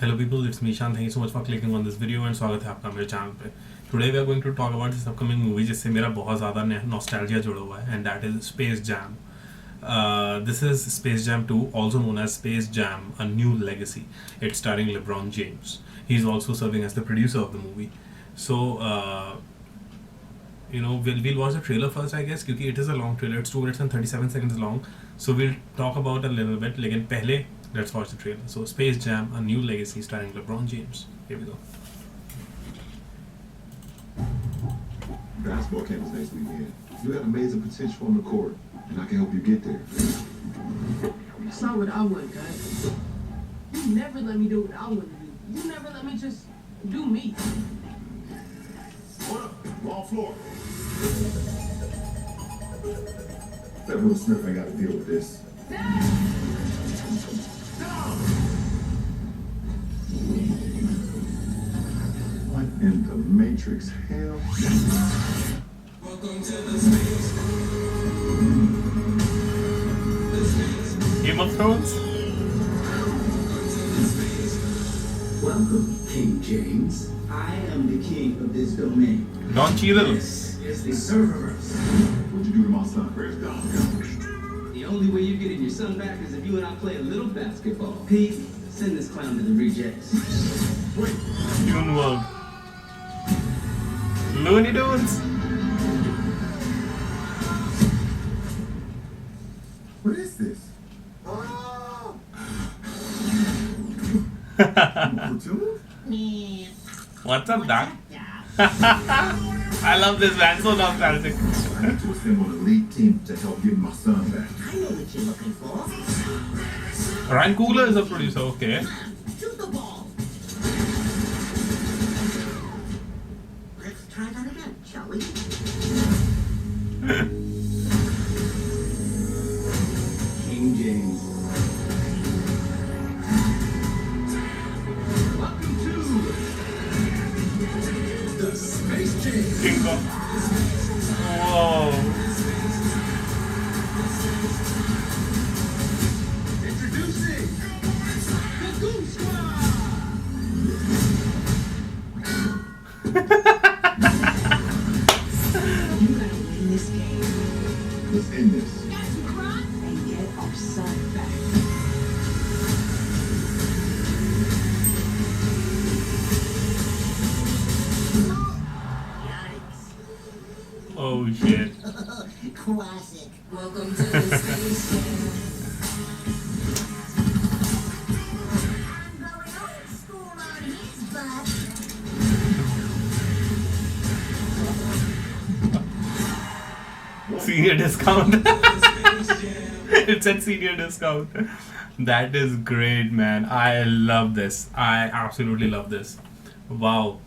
Hello people, it's Mishan. Thank you so much for clicking on this video and स्वागत है आपका मेरे channel पे. Today we are going to talk about this upcoming movie जिससे मेरा बहुत ज़्यादा nostalgia जुड़ा हुआ है and that is Space Jam. This is Space Jam 2, also known as Space Jam: A New Legacy. It's starring LeBron James. He's also serving as the producer of the movie. So we'll watch the trailer first, I guess, because it is a long trailer. It's 2 minutes and 37 seconds long. So we'll talk about a little bit. लेकिन पहले let's watch the trailer. So Space Jam: A New Legacy starring LeBron James. Here we go. Basketball campus next weekend. You got amazing potential on the court, and I can help you get there. That's not what I want, guys. You never let me do what I want to do. You never let me just do me. What up? Wrong floor. That Will Smith ain't got to deal with this. What in the Matrix hell? Welcome to the space. Game of Thrones. Welcome, King James. I am the king of this domain. Don Cheadle. This is the serververse. What'd you do to my son, Chris Don? The only way you're getting your son back is if you and I play a little basketball. Pete, send this clown to the rejects. Wait, Dune World. Looney Tunes. what is this? Oh! Cartoon? What's up, Doc? I love this man. So nostalgic. I need to assemble an elite team to help get my son back. I know what you're looking for. Ryan Coogler is a producer. Okay. Shoot the ball. Let's try that again, shall we? King James. Welcome to the Space Jam. King Kong. Whoa. Introducing the Goose Squad. You gotta win this game Let's end this. and get our son back. Yikes. Oh shit. Classic. Welcome to the space jam. I'm going old school on his butt. Senior discount. Space Jam. It's at senior discount. That is great, man. I love this. I absolutely love this. Wow.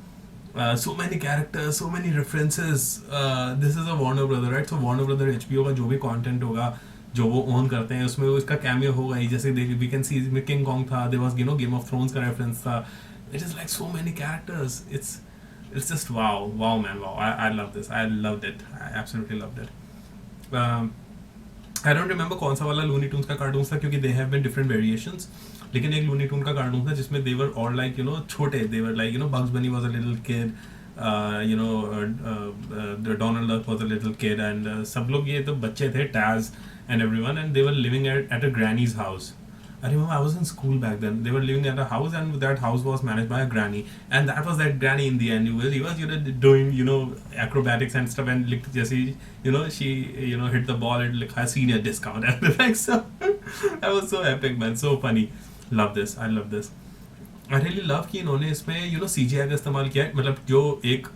So many characters, so many references. This is a Warner Brother, right? So Warner Brother HBO का जो भी content होगा, जो वो own करते हैं, उसमें वो इसका cameo होगा ही. जैसे we can see इसमें King Kong था, there was Game of Thrones का reference था. It is like so many characters. It's just wow, man, wow. I love this. I loved it. I absolutely loved it. I don't remember कौन सा वाला Looney Tunes का cartoon था क्योंकि they have been different variations. लेकिन एक Luni twin का cartoon था जिसमें दे वर ऑल लाइक छोटे. They were like Bugs Bunny was a little kid, Donald Duck was a little kid and सब लोग ये तो बच्चे थे, Taz and everyone, and they were living at a granny's house. I remember I was in school back then. They were living at a house, and that house was managed by a granny. And that was that granny in the end. He was doing acrobatics and stuff. And like, she hit the ball and like senior discount. And like so, that was so epic, man. So funny. Love this. I love this. I really love कि इन्होंने इसमें CGI का इस्तेमाल किया है. मतलब जो एक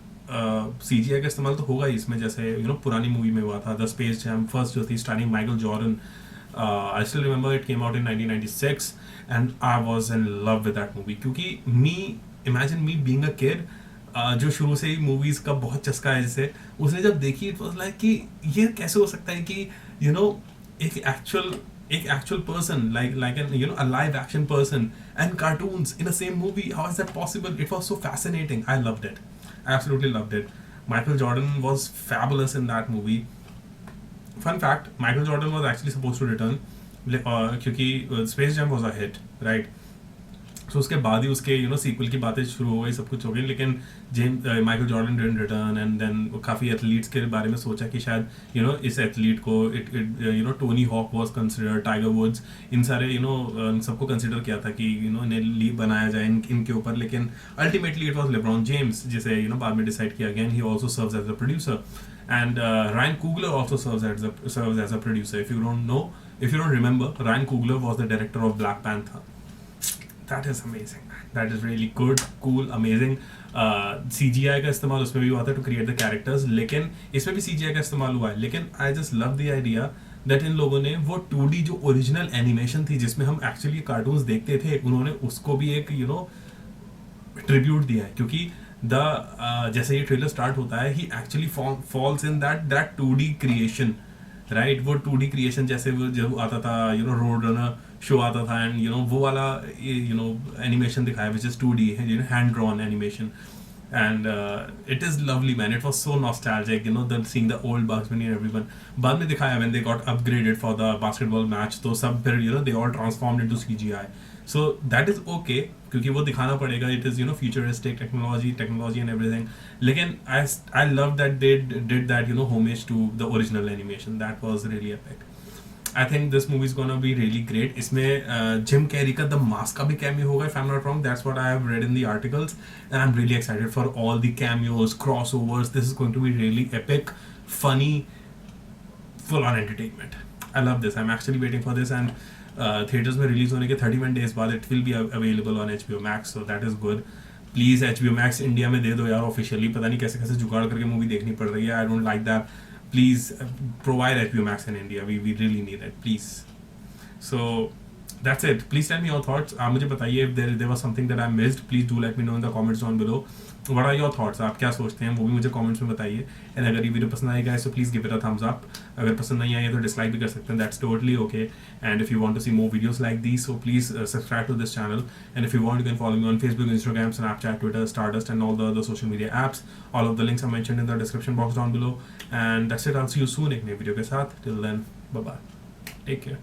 CGI का इस्तेमाल तो होगा ही इसमें, जैसे पुरानी मूवी में हुआ था द स्पेस जैम फर्स्ट जो थी starring Michael Jordan. I still remember it came out in 1996 and I was in love with that movie क्योंकि imagine me being a kid जो शुरू से ही मूवीज का बहुत चस्का है, जैसे उसने जब देखी it was like कि ये कैसे हो सकता है कि एक actual person like an a live action person and cartoons in the same movie. How is that possible? It was so fascinating. I loved it. I absolutely loved it. Michael Jordan was fabulous in that movie. Fun fact, Michael Jordan was actually supposed to return क्योंकि Space Jam was a hit, right? सो उसके बाद ही उसके sequel की बातें शुरू हो गई, सब कुछ हो गई, लेकिन Michael Jordan didn't return and then काफ़ी एथलीट्स के बारे में सोचा कि शायद इस एथलीट को Tony Hawk was consider, Tiger Woods, इन सारे सबको कंसिडर किया था कि इन्हें बनाया जाए इनके ऊपर, लेकिन ultimately it was LeBron James जिसे बाद में डिसाइड किया गया. He also serves as a producer and Ryan Coogler also serves as a producer. If you don't remember, Ryan Coogler was the director of Black Panther. That is amazing. That is really good, cool, amazing. CGI का इस्तेमाल उसमें भी हुआ था to create the characters, लेकिन इसमें भी CGI का इस्तेमाल हुआ है, लेकिन I just love the idea that इन लोगों ने वो 2D जो ओरिजिनल एनिमेशन थी जिसमें हम एक्चुअली कार्टून्स देखते थे, उन्होंने उसको भी एक ट्रिब्यूट दिया है, क्योंकि जैसे ये ट्रेलर स्टार्ट होता है, he actually falls in that 2D creation, right. वो 2D क्रिएशन जैसे वो जब आता था रोड रनर शो आता था, एंड वो वाला एनिमेशन दिखाया which is 2D hand drawn animation, and it is lovely, man. It was so nostalgic, seeing the old Bugs Bunny and everyone. बाद में दिखाया when they got upgraded for the basketball match, तो सब फिर they all transformed into CGI. So that is okay, क्योंकि वो दिखाना पड़ेगा. It is futuristic technology and everything. लेकिन I love that they did that homage to the original animation. That was really epic. I think this movie is gonna be really great. इसमें Jim Carrey का The Mask का भी cameo होगा, if I'm not wrong. That's what I have read in the articles, and I'm really excited for all the cameos, crossovers. This is going to be really epic, funny, full-on entertainment. I love this. I'm actually waiting for this, and theaters में release होने के 31 days बाद it will be available on HBO Max, so that is good. Please HBO Max India में दे दो यार officially. पता नहीं कैसे कैसे जुगाड़ करके मूवी देखनी पड़ रही है. I don't like that. Please provide HBO Max in India. We really need it, please. So that's it. Please tell me your thoughts. आप मुझे बताइए if there was something that I missed. Please do let me know in the comments down below. What are your thoughts? आप क्या सोचते हैं वो भी मुझे comments में बताइए. And अगर ये वीडियो पसंद आई guys, so please give it a thumbs up. अगर पसंद नहीं आई तो dislike भी कर सकते हैं. That's totally okay. And if you want to see more videos like these, so please subscribe to this channel. And if you want, you can follow me on Facebook, Instagram, Snapchat, Twitter, Stardust, and all the other social media apps. All of the links are mentioned in the description box down below. And that's it. I'll see you soon एक नई video के साथ. Till then, bye bye. Take care.